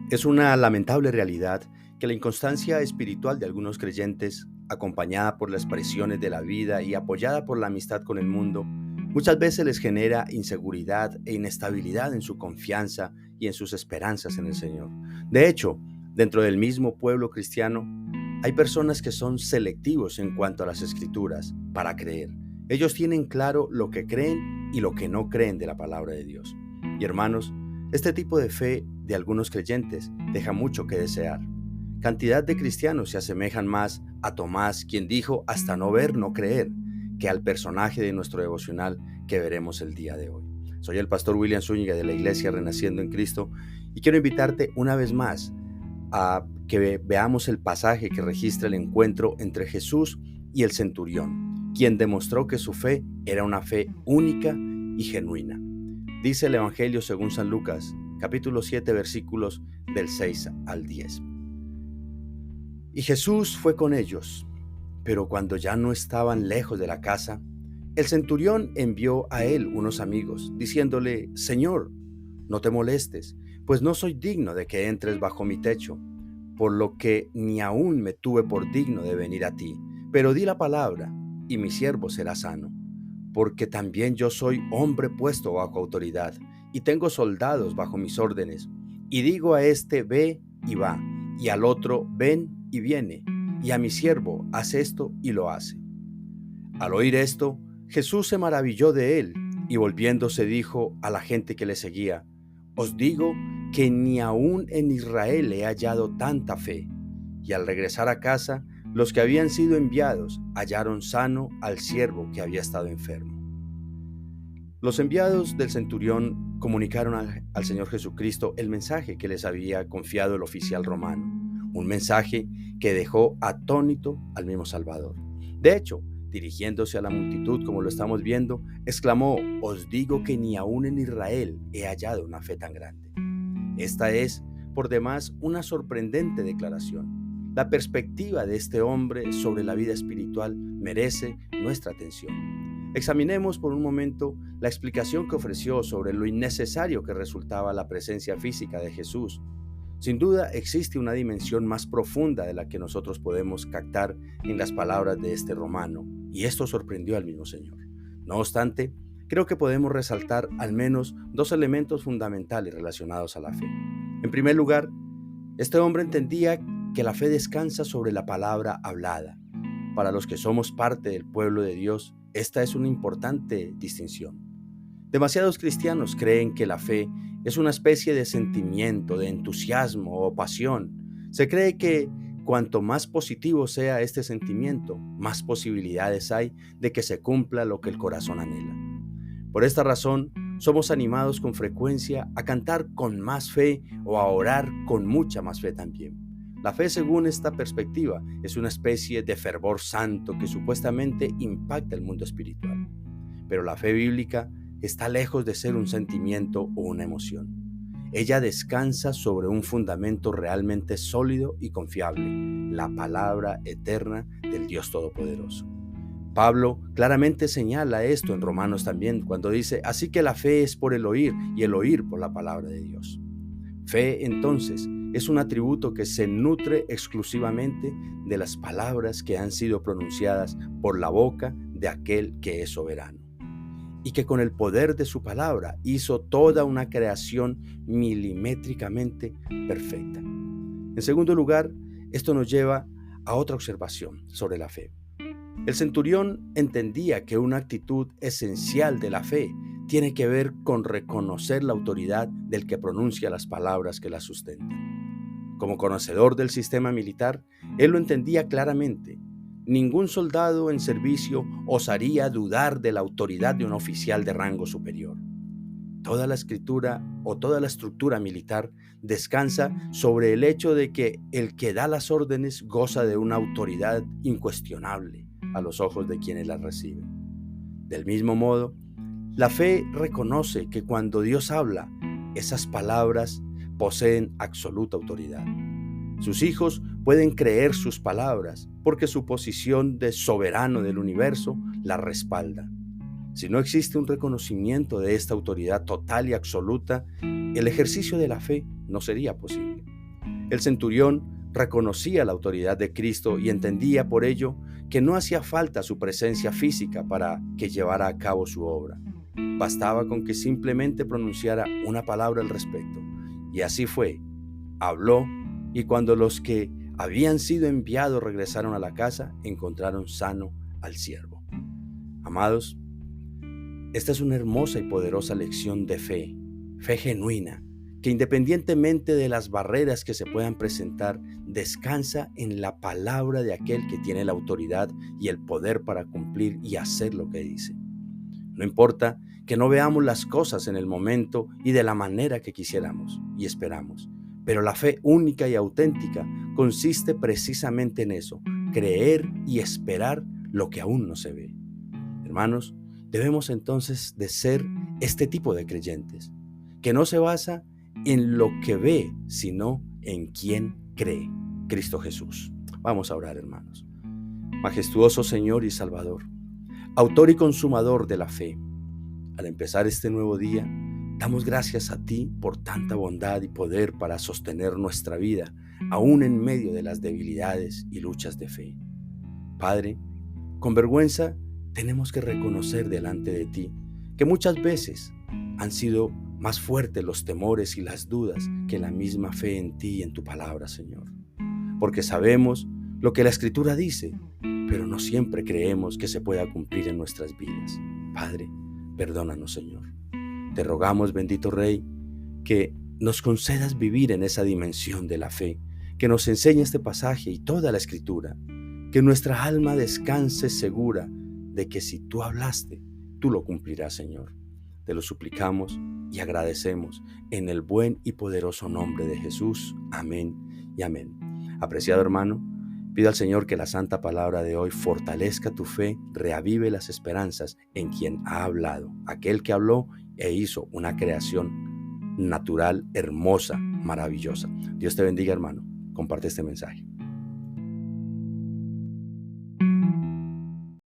Es una lamentable realidad que la inconstancia espiritual de algunos creyentes, acompañada por las presiones de la vida y apoyada por la amistad con el mundo, muchas veces les genera inseguridad e inestabilidad en su confianza y en sus esperanzas en el Señor. De hecho, dentro del mismo pueblo cristiano, hay personas que son selectivos en cuanto a las escrituras para creer. Ellos tienen claro lo que creen y lo que no creen de la palabra de Dios. Y hermanos, este tipo de fe de algunos creyentes deja mucho que desear. Cantidad de cristianos se asemejan más a Tomás, quien dijo hasta no ver, no creer, que al personaje de nuestro devocional que veremos el día de hoy. Soy el pastor William Zúñiga de la Iglesia Renaciendo en Cristo y quiero invitarte una vez más a que veamos el pasaje que registra el encuentro entre Jesús y el centurión, quien demostró que su fe era una fe única y genuina. Dice el Evangelio según San Lucas, capítulo 7, versículos del 6 al 10. Y Jesús fue con ellos, pero cuando ya no estaban lejos de la casa, el centurión envió a él unos amigos, diciéndole: Señor, no te molestes, pues no soy digno de que entres bajo mi techo, por lo que ni aún me tuve por digno de venir a ti, pero di la palabra, y mi siervo será sano. Porque también yo soy hombre puesto bajo autoridad, y tengo soldados bajo mis órdenes, y digo a este: ve y va, y al otro: ven y viene, y a mi siervo: haz esto, y lo hace. Al oír esto, Jesús se maravilló de él, y volviéndose dijo a la gente que le seguía: os digo que ni aún en Israel he hallado tanta fe. Y al regresar a casa, los que habían sido enviados hallaron sano al siervo que había estado enfermo. Los enviados del centurión comunicaron al Señor Jesucristo el mensaje que les había confiado el oficial romano, un mensaje que dejó atónito al mismo Salvador. De hecho, dirigiéndose a la multitud, como lo estamos viendo, exclamó: os digo que ni aún en Israel he hallado una fe tan grande. Esta es, por demás, una sorprendente declaración. La perspectiva de este hombre sobre la vida espiritual merece nuestra atención. Examinemos por un momento la explicación que ofreció sobre lo innecesario que resultaba la presencia física de Jesús. Sin duda existe una dimensión más profunda de la que nosotros podemos captar en las palabras de este romano, y esto sorprendió al mismo Señor. No obstante, creo que podemos resaltar al menos dos elementos fundamentales relacionados a la fe. En primer lugar, este hombre entendía que la fe descansa sobre la palabra hablada. Para los que somos parte del pueblo de Dios, esta es una importante distinción. Demasiados cristianos creen que la fe es una especie de sentimiento, de entusiasmo o pasión. Se cree que cuanto más positivo sea este sentimiento, más posibilidades hay de que se cumpla lo que el corazón anhela. Por esta razón, somos animados con frecuencia a cantar con más fe o a orar con mucha más fe también. La fe, según esta perspectiva, es una especie de fervor santo que supuestamente impacta el mundo espiritual. Pero la fe bíblica está lejos de ser un sentimiento o una emoción. Ella descansa sobre un fundamento realmente sólido y confiable, la palabra eterna del Dios Todopoderoso. Pablo claramente señala esto en Romanos también, cuando dice: así que la fe es por el oír, y el oír por la palabra de Dios. Fe, entonces, es un atributo que se nutre exclusivamente de las palabras que han sido pronunciadas por la boca de aquel que es soberano, y que con el poder de su palabra hizo toda una creación milimétricamente perfecta. En segundo lugar, esto nos lleva a otra observación sobre la fe. El centurión entendía que una actitud esencial de la fe tiene que ver con reconocer la autoridad del que pronuncia las palabras que la sustentan. Como conocedor del sistema militar, él lo entendía claramente. Ningún soldado en servicio osaría dudar de la autoridad de un oficial de rango superior. Toda la escritura o toda la estructura militar descansa sobre el hecho de que el que da las órdenes goza de una autoridad incuestionable a los ojos de quienes las reciben. Del mismo modo, la fe reconoce que cuando Dios habla, esas palabras poseen absoluta autoridad. Sus hijos pueden creer sus palabras porque su posición de soberano del universo la respalda. Si no existe un reconocimiento de esta autoridad total y absoluta, el ejercicio de la fe no sería posible. El centurión reconocía la autoridad de Cristo y entendía por ello que no hacía falta su presencia física para que llevara a cabo su obra. Bastaba con que simplemente pronunciara una palabra al respecto. Y así fue. Habló, y cuando los que habían sido enviados regresaron a la casa, encontraron sano al siervo. Amados, esta es una hermosa y poderosa lección de fe genuina, que independientemente de las barreras que se puedan presentar, descansa en la palabra de aquel que tiene la autoridad y el poder para cumplir y hacer lo que dice. No importa que no veamos las cosas en el momento y de la manera que quisiéramos y esperamos, pero la fe única y auténtica consiste precisamente en eso, creer y esperar lo que aún no se ve. Hermanos, debemos entonces de ser este tipo de creyentes, que no se basa en lo que ve, sino en quien cree, Cristo Jesús. Vamos a orar, hermanos. Majestuoso Señor y Salvador, autor y consumador de la fe, al empezar este nuevo día, damos gracias a ti por tanta bondad y poder para sostener nuestra vida, aún en medio de las debilidades y luchas de fe. Padre, con vergüenza tenemos que reconocer delante de ti que muchas veces han sido más fuertes los temores y las dudas que la misma fe en ti y en tu palabra, Señor. Porque sabemos lo que la Escritura dice, pero no siempre creemos que se pueda cumplir en nuestras vidas. Padre, perdónanos, Señor. Te rogamos, bendito Rey, que nos concedas vivir en esa dimensión de la fe, que nos enseñe este pasaje y toda la Escritura, que nuestra alma descanse segura de que si tú hablaste, tú lo cumplirás, Señor. Te lo suplicamos y agradecemos en el buen y poderoso nombre de Jesús. Amén y amén. Apreciado hermano, pido al Señor que la santa palabra de hoy fortalezca tu fe, reavive las esperanzas en quien ha hablado, aquel que habló e hizo una creación natural, hermosa, maravillosa. Dios te bendiga, hermano. Comparte este mensaje.